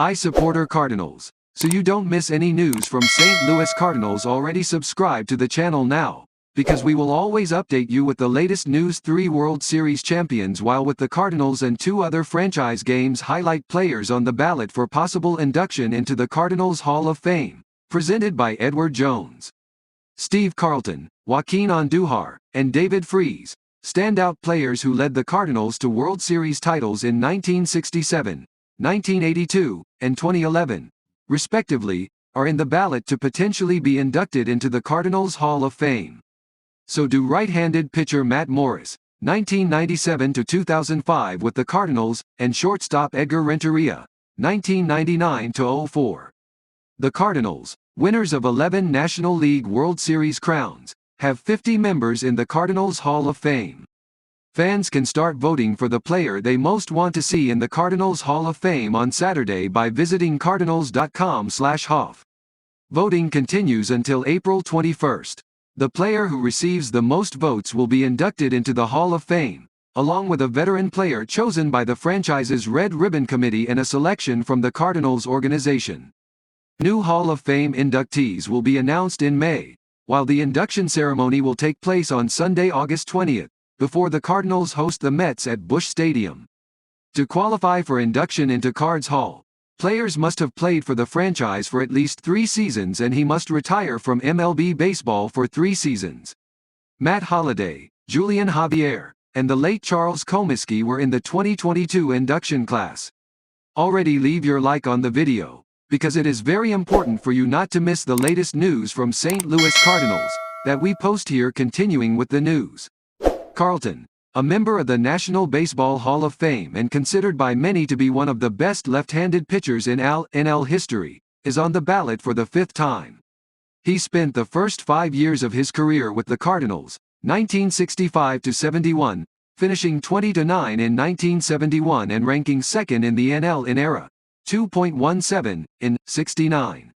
I supporter Cardinals. So you don't miss any news from St. Louis Cardinals. Already subscribe to the channel now, because we will always update you with the latest news. 3 World Series champions while with the Cardinals and 2 other franchise games highlight players on the ballot for possible induction into the Cardinals Hall of Fame, presented by Edward Jones. Steve Carlton, Joaquin Andujar, and David Freese, standout players who led the Cardinals to World Series titles in 1967, 1982, and 2011, respectively, are in the ballot to potentially be inducted into the Cardinals Hall of Fame. So do right-handed pitcher Matt Morris, 1997 to 2005 with the Cardinals, and shortstop Edgar Renteria, 1999 to 04. The Cardinals, winners of 11 National League World Series crowns, have 50 members in the Cardinals Hall of Fame. Fans can start voting for the player they most want to see in the Cardinals Hall of Fame on Saturday by visiting cardinals.com/HOF. Voting continues until April 21st. The player who receives the most votes will be inducted into the Hall of Fame, along with a veteran player chosen by the franchise's Red Ribbon Committee and a selection from the Cardinals organization. New Hall of Fame inductees will be announced in May, while the induction ceremony will take place on Sunday, August 20th. Before the Cardinals host the Mets at Busch Stadium. To qualify for induction into Cards Hall, players must have played for the franchise for at least 3 seasons and he must retire from MLB baseball for 3 seasons. Matt Holliday, Julian Javier, and the late Charles Comiskey were in the 2022 induction class. Already leave your like on the video, because it is very important for you not to miss the latest news from St. Louis Cardinals, that we post here. Continuing with the news. Carlton, a member of the National Baseball Hall of Fame and considered by many to be one of the best left-handed pitchers in NL history, is on the ballot for the 5th time. He spent the first 5 years of his career with the Cardinals, 1965 to 71, finishing 20-9 in 1971 and ranking 2nd in the NL in ERA, 2.17, in 69.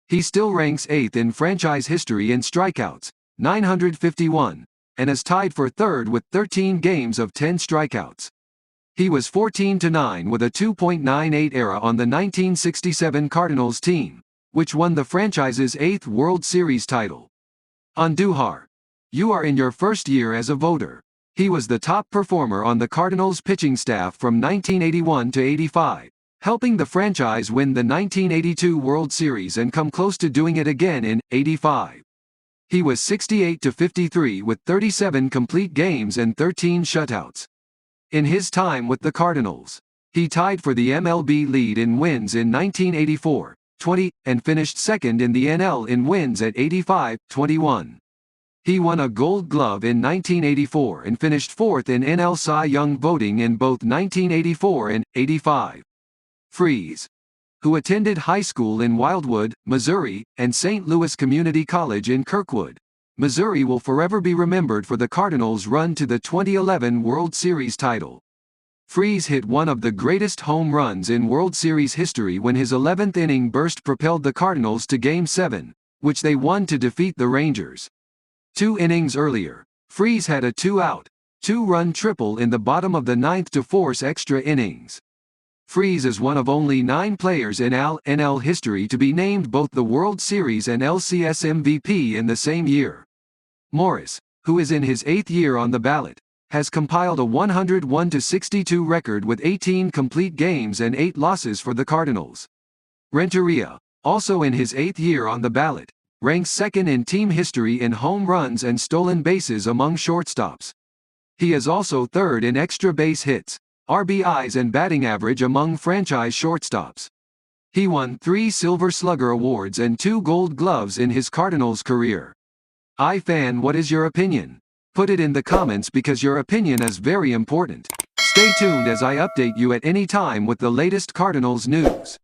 He still ranks 8th in franchise history in strikeouts, 951. And is tied for 3rd with 13 games of 10 strikeouts. He was 14-9 with a 2.98 ERA on the 1967 Cardinals team, which won the franchise's 8th World Series title. Andujar, you are in your first year as a voter. He was the top performer on the Cardinals pitching staff from 1981 to 85, helping the franchise win the 1982 World Series and come close to doing it again in 85. He was 68-53 with 37 complete games and 13 shutouts. In his time with the Cardinals, he tied for the MLB lead in wins in 1984, 20, and finished 2nd in the NL in wins at 85, 21. He won a Gold Glove in 1984 and finished 4th in NL Cy Young voting in both 1984 and 85. Freese, who attended high school in Wildwood, Missouri, and St. Louis Community College in Kirkwood, Missouri, will forever be remembered for the Cardinals' run to the 2011 World Series title. Freese hit one of the greatest home runs in World Series history when his 11th inning burst propelled the Cardinals to Game 7, which they won to defeat the Rangers. 2 innings earlier, Freese had a 2-out, 2-run triple in the bottom of the 9th to force extra innings. Freese is one of only 9 players in NL history to be named both the World Series and LCS MVP in the same year. Morris, who is in his 8th year on the ballot, has compiled a 101-62 record with 18 complete games and 8 losses for the Cardinals. Renteria, also in his 8th year on the ballot, ranks 2nd in team history in home runs and stolen bases among shortstops. He is also 3rd in extra base hits, RBIs and batting average among franchise shortstops. He won 3 Silver Slugger Awards and 2 Gold Gloves in his Cardinals career. Fan, what is your opinion? Put it in the comments because your opinion is very important. Stay tuned as I update you at any time with the latest Cardinals news.